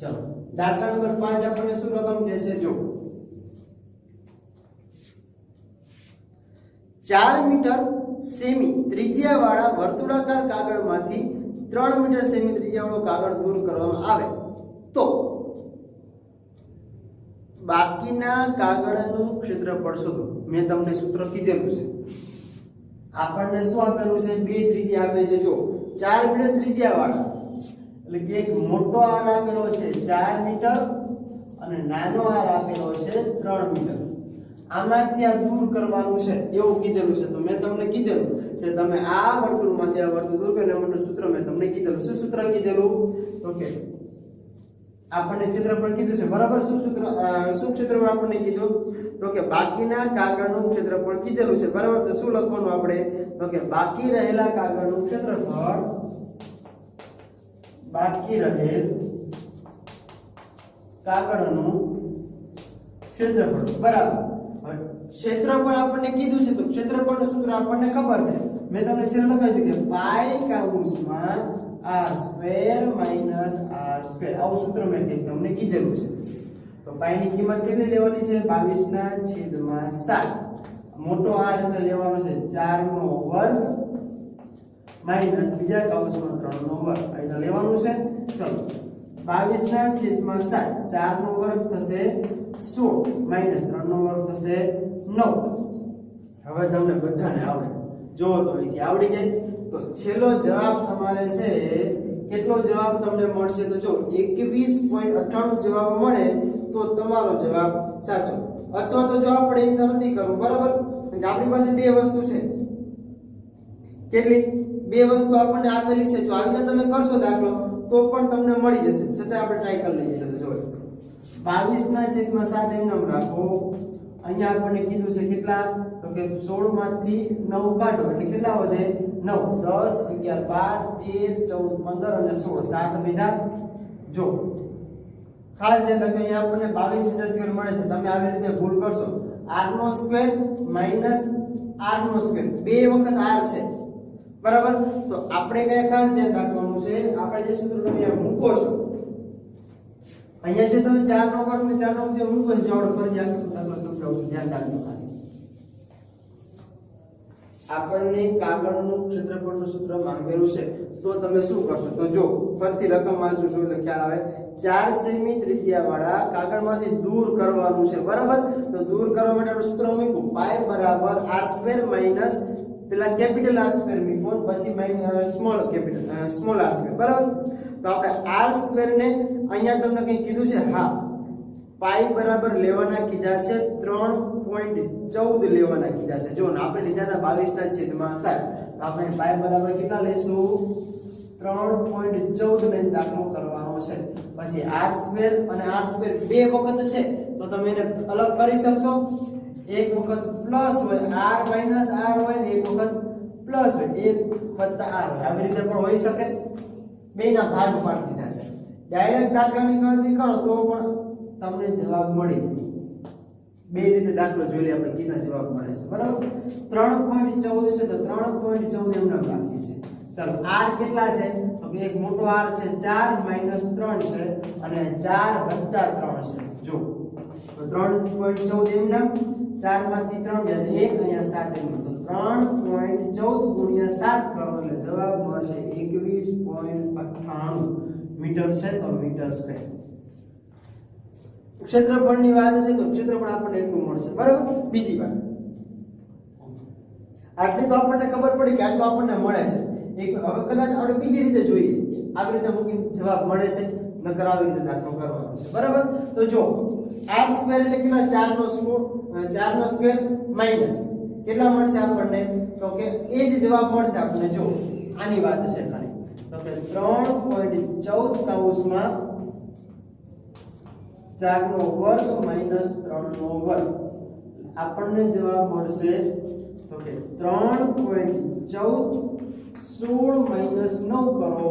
ચલો દાખલા નંબર 5 આપણને શું રકમ કહેશે? જો 4 મીટર સેમી ત્રિજ્યાવાળા વર્તુળાકાર કાગળમાંથી 3 મીટર સેમી ત્રિજ્યાવાળો કાગળ દૂર કરવામાં આવે તો બાકીના કાગળનું ક્ષેત્રફળ શોધો. મેં તમને સૂત્ર કીધેલું છે. આપણને શું આપેલું છે? બે ત્રિજ્યા આપે છે. જો 4 મીટર ત્રિજ્યાવાળા એટલે કે એક મોટો આર આપેલો છે 4 મીટર અને નાનો આર આપેલો છે 3 મીટર. આમાંથી આ દૂર કરવાનું છે એવું કીધેલું છે. તો મેં તમને કીધેલું કે તમે આ વર્તુળમાંથી આ વર્તુળ દૂર કરવા માટે સૂત્ર મેં તમને કીધેલું. શું સૂત્ર કીધેલું? તો કે આપણને ક્ષેત્રફળ કીધું છે. બરાબર. શું સૂત્ર શું ક્ષેત્રફળ આપણને કીધું? તો કે બાકીના કાગળનું ક્ષેત્રફળ કીધેલું છે. બરાબર. તો શું લખવાનું આપણે? તો કે બાકી રહેલા કાગળનું ક્ષેત્રફળ, બાકી રહેલ કાગળનું ક્ષેત્રફળ. બરાબર. ક્ષેત્રફળ આપણને કીધું છે તો ક્ષેત્રફળનું સૂત્ર આપણને ખબર છે. મેં તમને છેલ્લે લખાવ્યું છે કે પાઈ કૌંસમાં r² - r². આવું સૂત્ર મેં તમને કીધેલું છે. તો પાઈ ની કિંમત કેટલી લેવાની છે? 22/7. મોટો r એટલે લેવાનો છે 4 નો વર્ગ માઈનસ બીજા કૌંસમાં 3 નો વર્ગ. અહીંયા લેવાનું છે. ચલો 22/7. 4 નો વર્ગ થશે 16 માઈનસ 3 નો વર્ગ થશે 9. હવે તમને બધાને આવડે. જો તો અહીંથી આવડી જાય તો છેલ્લો જવાબ તમારે છે કેટલો જવાબ તમને મળશે? તો જો 21.98 જવાબ મળે તો તમારો જવાબ સાચો. અથવા તો જો આપણે એ નથી કરવું. બરાબર. કારણ કે આપણી પાસે બે વસ્તુ છે. કેટલી? બે વસ્તુ આપણને આપેલી છે. જો આવી રીતે તમે કરશો દાખલો તો પણ તમને મળી જશે. છતાં આપણે ટ્રાય કરી લઈએ. જો 22/7 એમ નામ રાખો. અહીંયા આપણને કીધું છે કેટલા, તો કે 16 માંથી 9 કાઢો એટલે કેટલા વધે 9, 10, 11, 12, 13, 14, 15 અને 16 7 વિધા. જો ખાસ ધ્યાન રાખજો, અહીંયા આપણને 22 મીટર સ્ક્વેર મળે છે. તમે આવી રીતે ભૂલ કરશો r² - r², બે વખત r છે બરાબર. તો આપણે કઈ ખાસ ધ્યાન રાખવાનું છે, આપણે જે સૂત્ર તમે મૂકો છો અહીંયા જે તમે 4 નો વર્ગ ને 4 નો જે મૂકો છો, જોડ પર જે આખું દાખલો સમજાવું છું, ધ્યાન રાખજો ખાસ. આપણને કાગળનું ક્ષેત્રફળનું સૂત્ર માંગેલું છે, તો તમે શું કરશો, તો જો ફરીથી રકમ વાંચું છું એટલે ખ્યાલ આવે. 4 સેમી ત્રિજ્યા વાળા કાગળમાંથી દૂર કરવાનું છે બરાબર. તો દૂર કરવા માટે આપણે સૂત્ર મૂક્યું પાઈ બરાબર r² - પેલા કેપિટલ r² મૂકો, પછી સ્મોલ r² બરાબર. તો આપણે r² ને અહીંયા તમને કંઈ કીધું છે, હા પાઈ બરાબર લેવાના કીધા છે 3.14 લેવાના કીધા છે. જો આપણે લીધા હતા 22/7, તો આપણે પાઈ બરાબર કેટલા લેશું 3.14 ને દાખલો કરવાનો છે. પછી r² અને r² બે વખત છે, તો તમે એને અલગ કરી શકશો. એક વખત પ્લસ હોય r માઈનસ r હોય ને એક વખત પ્લસ હોય 1 r હોય, આવી રીતે પણ હોઈ શકે. બેના ભાગ પાડી દીધા છે. ડાયરેક્ટ દાખલાની ગણતરી કરો તો પણ તમને જવાબ મળી જાય. બે રીતે દાખલો જોઈ લે આપણે કેટલા જવાબ મળે છે બરાબર. 3.14 છે તો 3.14 એમ નામ રાખીએ છે. ચાલો r કેટલા છે, તો કે એક મોટો r છે 4 - 3 છે અને 4 + 3 છે. જો તો 3.14 એમ નામ, 4 માંથી 3 ગયા 1, અહીંયા 7 એમ, તો 3.14 × 7 કરો એટલે જવાબ મળશે 21.98 મીટર છે. તો મીટર સ્ક્વેર. ક્ષેત્રફળની વાત છે તો ક્ષેત્રફળ આપણને એટલું મળશે બરાબર. બીજી વાત, આટલી તો આપણને ખબર પડી કે આટલું આપણને મળે છે. એક હવે કદાચ આપણે બીજી રીતે જોઈએ, આવી રીતે મૂકીને જવાબ મળે છે, નકર આવી રીતે દાખલો કરવાનો છે બરાબર. તો જો r² એટલે કેટલા 4 નો સ્ક્વેર માઈનસ કેટલા મળશે આપણને, તો કે એ જ જવાબ મળશે આપણને. જો આની વાત છે ખાલી, તો કે 3.14 કૌંસમાં 4 નો વર્ગ માઈનસ 3 નો વર્ગ, આપણને જવાબ મળશે તો કે 3.14 16 માઈનસ 9 કરો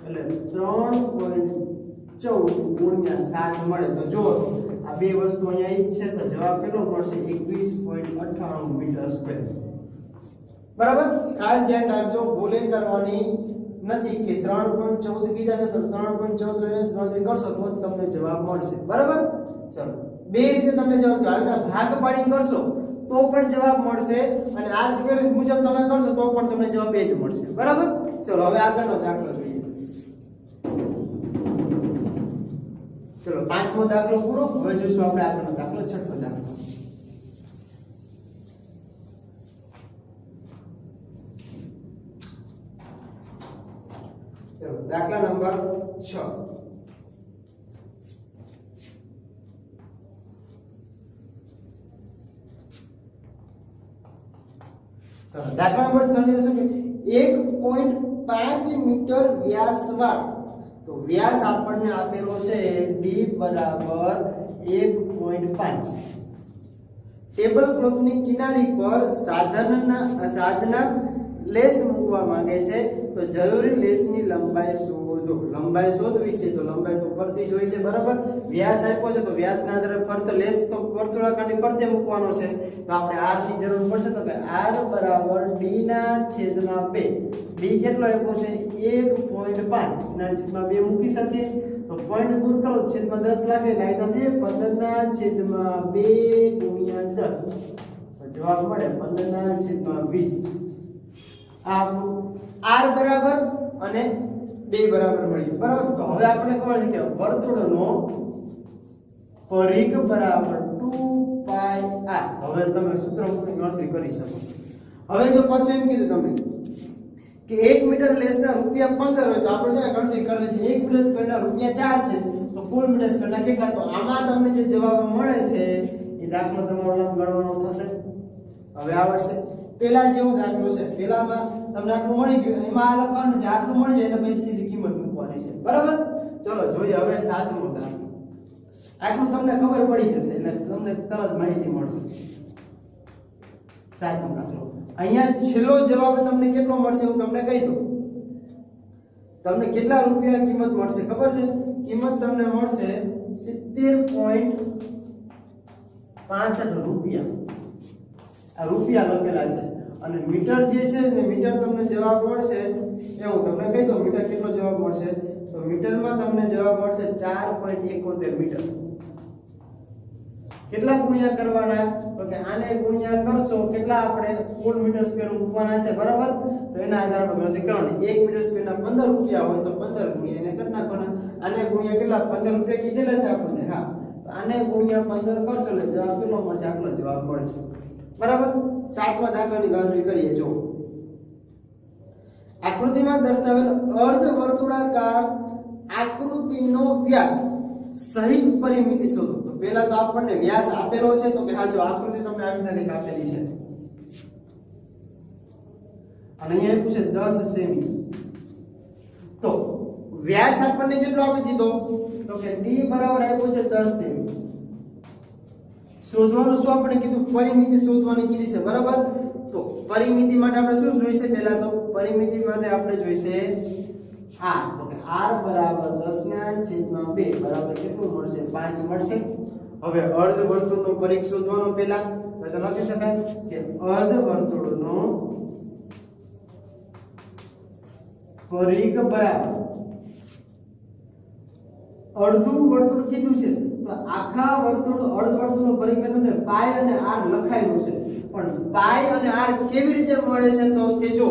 એટલે 3.14 × 7 મળે. તો જો આ બે વસ્તુ અહીંયા ઈ છે, તો જવાબ કેટલો મળશે 21.98 મીટર સ્ક્વેર બરાબર. ખાસ ધ્યાન રાખજો, ભૂલે કરવાની નથી કે 3.14 કીધા છે તો 3.14 લઈને ગણતરી કરશો તો જ તમને જવાબ મળશે બરાબર. ચલો બે રીતે તમને જવાબ આવે, ભાગ પાડી કરશો તો પણ જવાબ મળશે અને r² મુજબ તમે કરશો તો પણ તમને જવાબ એ જ મળશે બરાબર. ચલો હવે આગળનો દાખલો જોઈએ. ચલો પાંચમો દાખલો પૂરો, હવે જોઈશું આપણે આગળનો દાખલો, છઠ્ઠો દાખલો. ચલો દાખલા નંબર 6. દાખલા નંબર 6 ની શું કે 1.5 મીટર વ્યાસવાળા, તો વ્યાસ આપણને આપેલો છે d બરાબર 1.5. ટેબલ ક્લોથની કિનારી પર સાધના લેસ મૂકવા માંગે છે, તો જરૂરી લેસની લંબાઈ શોધો. લંબાઈ શોધવી છે તો લંબાઈ તો ફરતી જ હોય છે બરાબર. વ્યાસ આપ્યો છે તો વ્યાસના આધારે ફરતે લેસ તો વર્તુળાકારની ફરતે મૂકવાનો છે, તો આપણે r ની જરૂર પડશે. તો કે r બરાબર d ના છેદમાં 2. d કેટલો આપ્યો છે 1.5 ના છેદમાં 2 મૂકી શકીએ, તો પોઈન્ટ દૂર કરો છેદમાં 10 લાગે એટલે આ થશે 15 ના છેદમાં 2 × 10, તો જવાબ મળે 15 ના છેદમાં 20. આ r બરાબર અને 2 બરાબર મળી બરાબર. તો હવે આપણે ખબર છે કે વર્તુળનો પરિઘ બરાબર 2πr. હવે તમે સૂત્ર મૂકીને ગણતરી કરી શકો. હવે જો પાછું એમ કીધું તમે કે 1 મીટર લેસના રૂપિયા 15 હોય, તો આપણે ગણતરી કરી છે 1 મીટર સ્ક્વેરના રૂપિયા 4 છે, તો કુલ મીટર સ્ક્વેરના કેટલા, તો આમાં તમને જે જવાબ મળે છે એ દાખલો તમારો ગણવાનો થશે. હવે આવડશે. પેલા જેવો દાખલો છે, પેલામાં તમને આટલું મળી ગયું, એમાં આ લખવાનું છે આટલું મળી જાય એટલે પછી સીધી કિંમત મૂકવાની છે બરાબર. ચલો જોઈએ હવે સાતમો દાખલો. આટલું તમને ખબર પડી જશે એટલે તમને તરત માહિતી મળશે. 7મો દાખલો. અહીંયા છેલ્લો જવાબ તમને કેટલો મળશે હું તમને કહી દઉં. તમને કેટલા રૂપિયાની કિંમત મળશે ખબર છે? કિંમત તમને મળશે 70.65 રૂપિયા. આ રૂપિયા લખેલા છે અને મીટર જે છે ને મીટર તમને જવાબ મળશે એ હું તમને કહી દઉં. મીટર કેટલો જવાબ મળશે તો મીટરમાં તમને જવાબ મળશે 4.71 મીટર. કેટલા ગુણ્યા કરવાના તો કે આને ગુણ્યા કરશો કેટલા આપણે કુલ મીટર સ્ક્વેર મૂકવાના છે બરાબર. તો એના આધારે આપણે ગણતરી કરવાની. 1 મીટર સ્ક્વેર ના 15 રૂપિયા હોય તો 15 ગુણ્યા એને કરી નાખવાના. આને ગુણ્યા કેટલા 15 રૂપિયા કીધેલા છે આપણને. હા તો આને ગુણ્યા 15 કરશો એટલે જવાબ કેટલો મળશે? આટલો જવાબ મળશે બરાબર. 7મા દાખલાની ગણતરી કરીએ. જો આકૃતિમાં દર્શાવેલ અર્ધ વર્તુળાકાર આકૃતિનો વ્યાસ સહિત પરિમિતિ શોધો. તો પહેલા તો આપણને વ્યાસ આપેલો છે તો કે હા જો આકૃતિ તમને આવી રીતે આપેલી છે અને અહીંયા આપ્યું છે 10 સેમી. તો વ્યાસ આપણને કેટલો આપી દીધો તો કે d બરાબર આપ્યું છે 10 સેમી. શોધવાનું શું આપણે કીધું? પરિમિતિ શોધવાની કીધી છે બરાબર. તો પરિમિતિ માટે આપણે શું જોઈશે? પહેલા તો પરિમિતિ માટે આપણે જોઈશે r. તો કે r બરાબર 10/2 બરાબર કેટલું મળશે? 5 મળશે. હવે અર્ધ વર્તુળનો પરિઘ શોધવાનો પહેલા તો લખી શકાય કે અર્ધ વર્તુળનો પરિઘ બરાબર અડધું વર્તુળ કીધું છે તો આખા વર્તુળ અર્ધ વર્તુળનો પરિઘ મેં તમને પાય અને r લખાયેલું છે. પણ પાય અને r કેવી રીતે મળે છે તો કે જો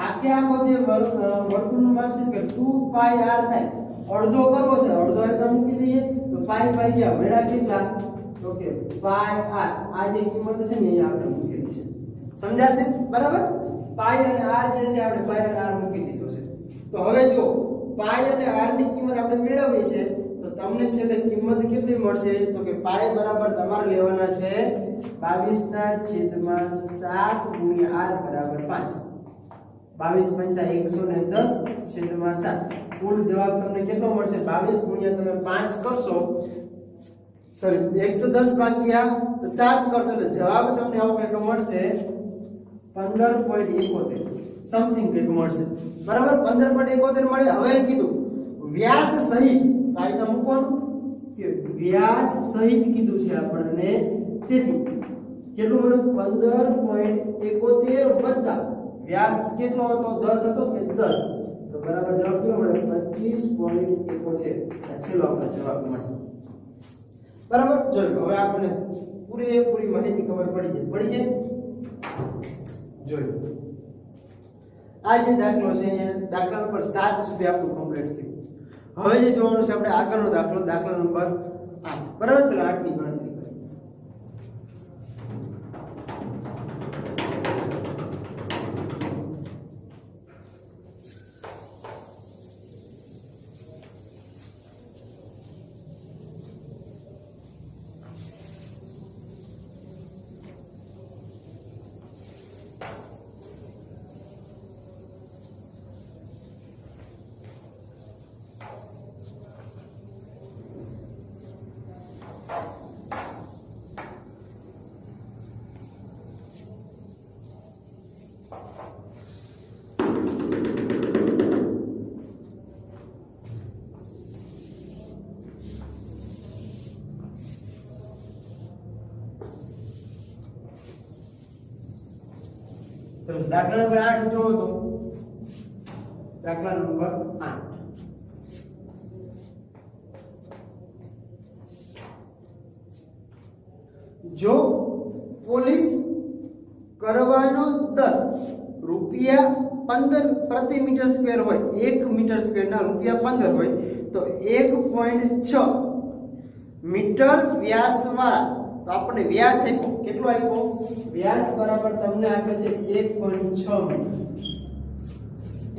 આખે આખો જે વર્તુળનું માપ છે કે 2 પાય r થાય. અડધો કરવો છે અડધો એટલે મૂકી દઈએ તો પાય પાય ગયા મેળા કેટલા તો કે પાય r. આ જે કિંમત છે ને અહીંયા આપણે મૂકેલી છે. સમજાશે બરાબર. પાય અને r જે છે આપણે પાય અને r મૂકી દીધો છે. તો હવે જો પાય અને r ની કિંમત આપણે મેળવવી છે તો તમને છેલ્લે કિંમત કેટલી મળશે તો કે પાય બરાબર તમારે લેવાના છે 22/7 ગુણ્યા r બરાબર 5. 22×5 110/7. કુલ જવાબ તમને કેટલો મળશે? 22 ગુણ્યા તમે 5 કરશો સોરી 110/7 કરશો એટલે જવાબ તમને આવો કંઈક મળશે 15.71 સમથિંગ કંઈક મળશે બરાબર. 15.71 મળે. હવે એમ કીધું વ્યાસ સહિત કાયદા મૂકવાનું કે વ્યાસ સહિત કીધું છે આપણને. તેથી કેટલું મળ્યું? 15.71 વત્તા વ્યાસ કેટલો હતો? 10 હતો કે 10 તો બરાબર જવાબ કેટલો મળે? 25.71. આ છેલ્લો આપણો જવાબ મળે બરાબર. જોયો હવે આપણને પૂરેપૂરી માહિતી ખબર પડી જાય. જોયો આ જે દાખલો છે અહીંયા દાખલા નંબર 7 સુધી આપણું કમ્પ્લીટ થયું. હવે જે જોવાનું છે આપણે આગળનો દાખલો દાખલા નંબર 8 બરાબર. ચલો 8 ની ગણતરી કરીએ. દાખલા નંબર 8 જોવો તો દાખલા નંબર 8 જો પોલીસ કરવાનો દર ₹15 પ્રતિ મીટર સ્ક્વેર હોય 1 મીટર સ્ક્વેર ના ₹15 હોય તો 1.6 મીટર વ્યાસ વાળા તો આપણે વ્યાસ આપ્યો કેટલો આપ્યો વ્યાસ બરાબર તમને આપે છે 1.6 મીટર.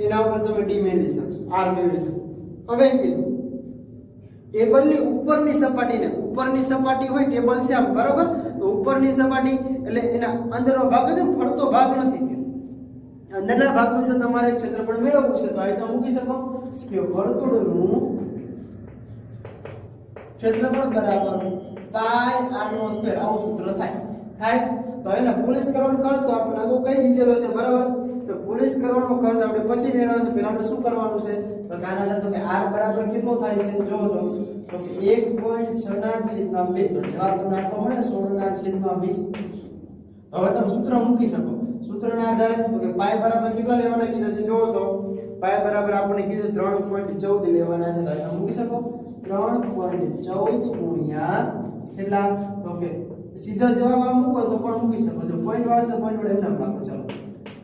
એના ઉપર તમે ડી મેળવી શકશો આર મેળવી શકો. હવે એમ કીધું ટેબલની ઉપરની સપાટી હોય ટેબલ છે આમ બરાબર તો ઉપરની સપાટી એટલે એના અંદરનો ભાગ છે ફરતો ભાગ નથી થયો. અંદરના ભાગનું જો તમારે ક્ષેત્રફળ મેળવવું છે તો આ રીતે મૂકી શકો કે વર્તુળનું ક્ષેત્રફળ બરાબર પાઈ r નો સ્ક્વેર આવું સૂત્ર થાય તો એને પોલીસ કરવાનો ખર્ચ તો આપણે આગળ કઈ દીધેલો છે બરાબર તો પોલીસ કરવાનો ખર્ચ આપણે પછી મેળવવાનો છે પહેલા આપણે શું કરવાનું છે તો કાના તો કે r બરાબર કેટલો થાય છે જો તો 1.6 ના છેદમાં 2 તો જવાબ તમને આટલો મળે 16 ના છેદમાં 20 હવે તમે સૂત્ર મૂકી શકો સૂત્રના આધારે તો કે પાઈ બરાબર કેટલા લેવાના કીધા છે જો તો પાઈ બરાબર આપણે કીધું 3.14 લેવાના છે તો તમે મૂકી શકો 3.14 ગુણ્યા કેટલા તો કે સીધો જવાબ આ મૂકો તો પણ મૂકી શકો જો પોઈન્ટ વાળા તો પોઈન્ટ વડે એમ નામ લખો ચાલો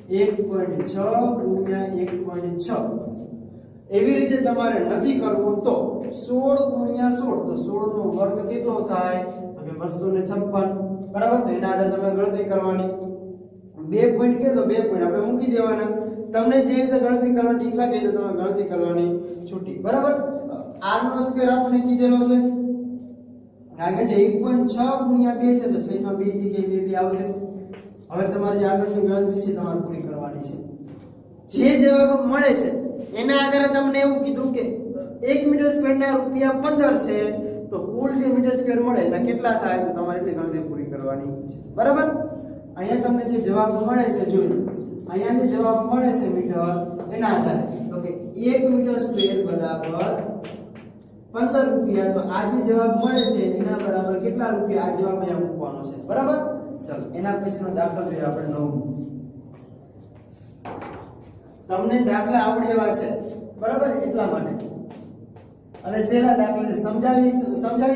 1.6 ગુણ્યા 1.6 એવી રીતે તમારે નથી કરવું તો 16 ગુણ્યા 16 તો 16 નો વર્ગ કેટલો થાય તો કે 256 બરાબર તો એના આધારે તમે ગણતરી કરવાની 2 પોઈન્ટ કે તો 2 પોઈન્ટ આપણે મૂકી દેવાના તમને જે રીતે ગણતરી કરવાની ઠીક લાગે તો તમે ગણતરી કરવાની છૂટી બરાબર r નો સ્ક્વેર આપણે કીધેલો છે આગળ જે 1.6 ગુણ્યા 2 છે તો 6 માં 2 જગ્યાએ 2 આવશે હવે તમારે જે આગળની ગણતરી છે તમારે પૂરી કરવાની છે જે જવાબ મળે છે એના આધારે તમને એવું કીધું કે 1 મીટર સ્ક્વેર ના રૂપિયા 15 છે તો કુલ જે મીટર સ્ક્વેર મળે એના કેટલા થાય તો તમારે એટલી ગણતરી પૂરી કરવાની છે બરાબર અહીંયા તમને જે જવાબ મળે છે જોઈ અહીંયા જે જવાબ મળે છે મીટર એના આધારે તો કે 1 મીટર સ્ક્વેર બરાબર 15 રૂપિયા તો આ જે જવાબ મળે છે એના બરાબર કેટલા રૂપિયા આ જવાબ અહીંયા મૂકવાનો છે બરાબર ચલો એના પછીનો દાખલો જોઈએ આપણે 9 તમને દાખલા આવડે એવા છે બરાબર એટલા માટે અને સહેલા દાખલા છે સમજાવી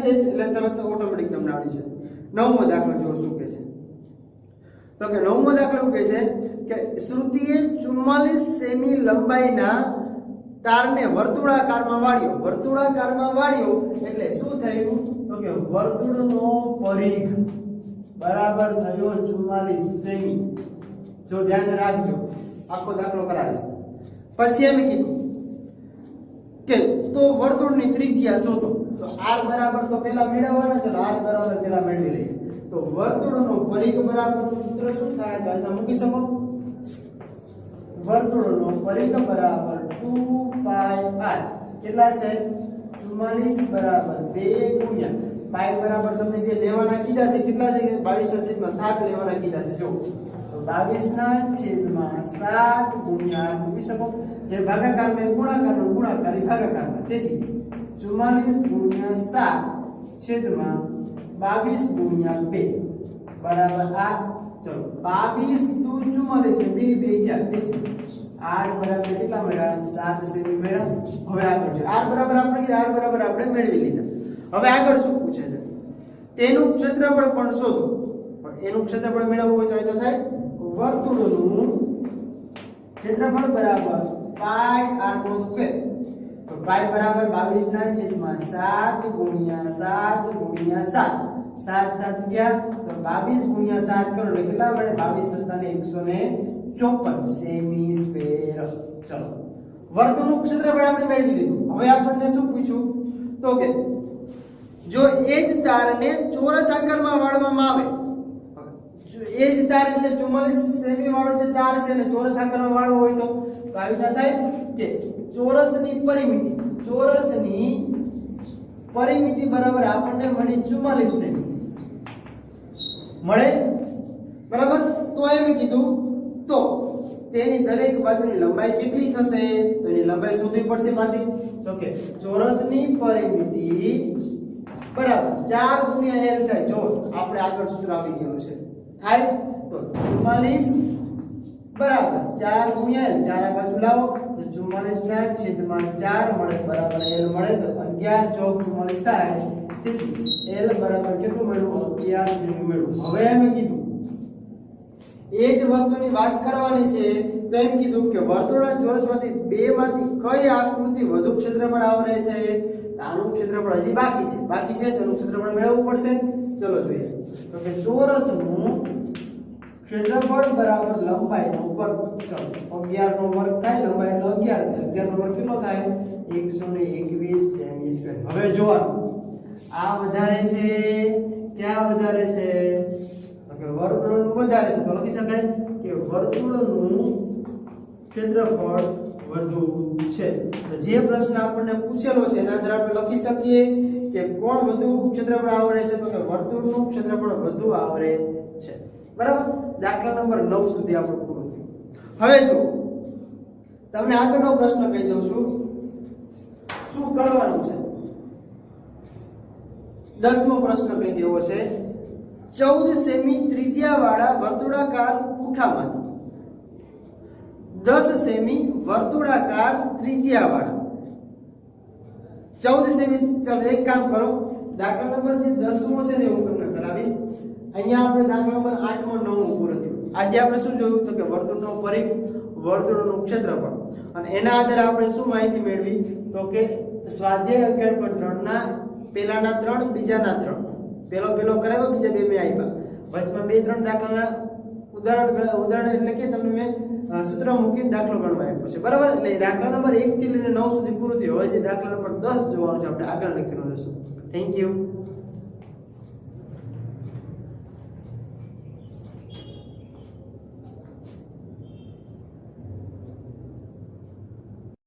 દઈશ એટલે તરત ઓટોમેટિક તમને આવડી છે નવમો દાખલો જો શું કહે છે તો કે નવમો દાખલો કહે છે કે શ્રુતિએ 44 સેમી લંબાઈના તારને વર્તુળાકારમાં વાળ્યો એટલે શું થયું તો કે વર્તુળનો પરિઘ બરાબર થયો 44 સેમી જો ધ્યાન રાખજો આખો દાખલો કરાવીશ પછી એમ કીધું કે તો વર્તુળની ત્રિજ્યા શોધો તો r બરાબર તો પહેલા મેળવવાના છે r બરાબર પહેલા મેળવી લઈએ તો વર્તુળનો પરિઘ બરાબરનું સૂત્ર શું થાય તો તમે મૂકી શકો વર્તુળનો પરિઘ બરાબર 2 પાઈ r કેટલા છે 44 બરાબર 2 ગુણ્યા પાઈ બરાબર તમને જે લેવાના કીધા છે કેટલા છે કે 22/7 લેવાના કીધા છે જો 22/7 ગુણ્યા મૂકી શકો જે ભાગાકારમાં ગુણાકારનો ગુણાકાર ભાગાકારમાં તેથી 44 ગુણ્યા 7 છેદમાં 22 ગુણ્યા 2 બરાબર આ ચલો 22 * 2 = 44 ને 2 ગયા તેથી r બરાબર કેટલા મળ્યા 7 સેમી મળ્યા હવે આગળ છે r બરાબર આપણે મેળવી લીધા હવે આગળ શું પૂછે છે તેનું ક્ષેત્રફળ પણ શોધો પણ એનું ક્ષેત્રફળ મેળવવું હોય તો થાય વર્તુળનું ક્ષેત્રફળ બરાબર પાઈ r નો સ્ક્વેર તો પાઈ બરાબર 22/7 ગુણ્યા 7 ગુણ્યા 7 7 7 ગયા તો 22 ગુણ્યા 7 કરો એટલે કેટલા મળે 22 * 7 = 154 સેમી સ્ક્વેર ચલો વર્તુળનું ક્ષેત્રફળ આપણે મેળવી લીધું હવે આપણને શું પૂછ્યું તો કે જો એ જ તારને ચોરસ આકારમાં વાળવામાં આવે એ જ તાર એટલે 44 સેમી વાળો જે તાર છે ને ચોરસ આકારમાં વાળવો હોય તો આવી રીતના થાય કે ચોરસની પરિમિતિ બરાબર આપણને મળી 44 સેમી મળે બરાબર તો એમ કીધું તો તેની દરેક બાજુની લંબાઈ કેટલી થશે તો એની લંબાઈ શોધવી પડશે પાછી તો કે ચોરસની પરિમિતિ બરાબર 4 ગુણ્યા l થાય જો આપણે આગળ સૂત્ર આપી ગયેલું છે થાય તો 44 બરાબર 4 ગુણ્યા l 4 આ બાજુ લાવો તો 44/4 મળે બરાબર l મળે તો 11 ચોક 44 થાય તેથી l બરાબર કેટલું મળ્યું 11 સેમી મળ્યું હવે એમ કીધું એ જ વસ્તુની વાત કરવાની છે તો એમ કીધું કે વર્તુળના ચોરસમાંથી બેમાંથી કઈ આકૃતિ વધુ ક્ષેત્રફળ આવરે છે આનું ક્ષેત્રફળ હજી બાકી છે તો એનું ક્ષેત્રફળ મેળવવું પડશે ચલો જોઈએ તો કે ચોરસનું ક્ષેત્રફળ બરાબર લંબાઈ નો વર્ગ ચલો 11 નો વર્ગ થાય લંબાઈ એટલે 11 નો વર્ગ કેટલો થાય 121 સેમી સ્ક્વેર હવે જોવાનું આ વધારે છે ક્યાં વધારે છે તો કે વર્તુળનું વધારે છે તો લખી શકાય કે વર્તુળનું ક્ષેત્રફળ વધુ છે. તો જે પ્રશ્ન આપણને પૂછેલો છે એના આધારે આપણે લખી શકીએ કે કોણ વધુ ક્ષેત્રફળ આવરે છે, તો કે વર્તુળનું ક્ષેત્રફળ વધુ આવરે છે. બરાબર. દાખલા નંબર 9 સુધી આપણું પૂરું થયું. હવે જો તમને આગળનો પ્રશ્ન કહી દઉં છું, શું કરવાનું છે. 10મો પ્રશ્ન કઈ દેવો છે, 14 સેમી ત્રિજ્યાવાળા વર્તુળાકાર પૂઠામાંથી 10 સેમી વર્તુળાકાર ત્રિજ્યાવાળા 14 સેમી. ચાલો એક કામ કરો, દાખલા નંબર જે 10મો છે ને હું તમને કરાવીશ. અહીંયા આપણે દાખલા નંબર 8મો 9મો પૂરો થયો. આજે આપણે શું જોયું તો કે વર્તુળનો પરિઘ, વર્તુળનું ક્ષેત્રફળ, અને એના આધારે આપણે શું માહિતી મેળવી તો કે સ્વાધ્યાય 11.3 ના પહેલાના 3, બીજાના 3, પેલો કરાવ્યો, બીજા બે મેં આપ્યા, વચમાં 2-3 દાખલાના ઉદાહરણ એટલે કે તમને મેં સૂત્ર મૂકીને દાખલો ગણવા આપ્યો છે. બરાબર. એટલે દાખલા નંબર 1 થી લઈને 9 સુધી પૂરું થયું. હવે છે દાખલા નંબર 10 જોવાનું છે, આપણે આગળ લેક્ચરમાં જોઈશું. Thank you.